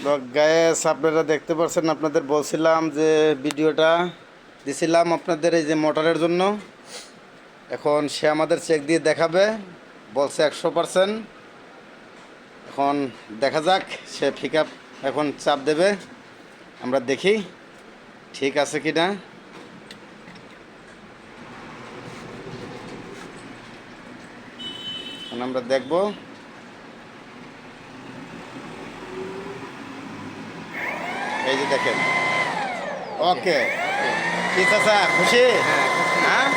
Gas আপনারা দেখতে পাচ্ছেন, আপনাদের বলছিলাম যে ভিডিওটা দিছিলাম আপনাদের এই যে মোটরের জন্য। এখন সে আমাদের চেক দিয়ে দেখাবে, বলছে 100%। এখন দেখা যাক সে পিক আপ এখন চাপ দেবে, আমরা দেখি ঠিক আছে কি না। এখন আমরা দেখব। এই যে দেখেন, ওকে ঠিক আছে, খুশি? হ্যাঁ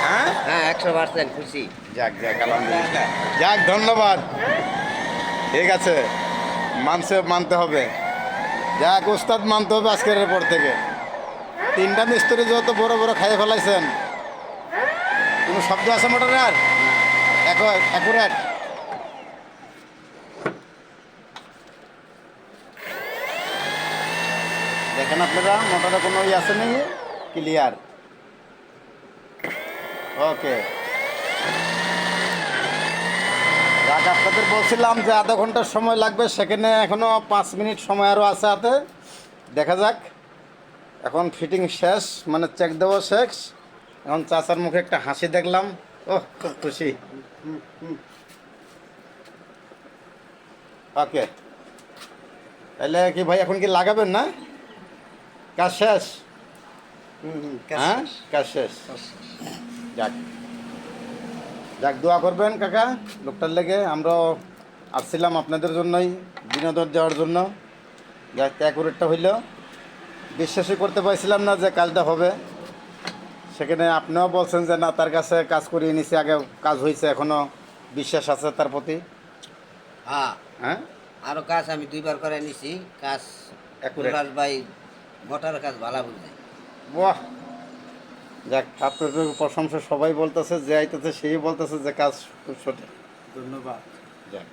হ্যাঁ হ্যাঁ 100% খুশি। যাক যাক, আলহামদুলিল্লাহ, যাক ধন্যবাদ। ঠিক আছে, মানতে হবে, যাক ওস্তাদ মানতে হবে আজকের পর থেকে। 3টা মিস্ত্রি যত বড় বড় খাইয়ে ফেলাইছেন, কোনো শব্দ আছে মোটরের? আর অ্যাকুরেট। দেখেন আপনারা, মোটরে কোনো আছে নেই, ক্লিয়ার। ওকে, যাক আপনাদের বলছিলাম যে আধা ঘন্টার সময় লাগবে, সেখানে এখনও 5 মিনিট সময় আরও আছে হাতে। দেখা যাক। এখন ফিটিং শেষ, মানে চেক দেওয়া শেষ। এখন চাচার মুখে একটা হাসি দেখলাম, ওহ খুব খুশি। ওকে, তাহলে কি ভাই এখন কি লাগাবেন না? কাজ শেষ? হ্যাঁ কাজ শেষ। যাক যাক, দোয়া করবেন কাকা লোকটার লেগে। আমরাও আসছিলাম আপনাদের জন্যই, বিনোদন দেওয়ার জন্য। যাক, অ্যাকুরেটটা হইল। বিশ্বাসই করতে পারছিলাম না যে কাজটা হবে। সেখানে আপনিও বলছেন যে না, তার কাছে কাজ করিয়ে নিছি, আগে কাজ হয়েছে, এখনও বিশ্বাস আছে তার প্রতি। হ্যাঁ, হ্যাঁ, আরো কাজ আমি 2বার করে নিছি। কাজ অ্যাকুরেট। দুলাল ভাই মোটরের কাজ ভালো বুঝে। বাহ, যাক আপনার প্রশংসা সবাই বলতেছে, যে আইতেছে সেই বলতেছে যে কাজ খুব সঠিক। ধন্যবাদ। যাক।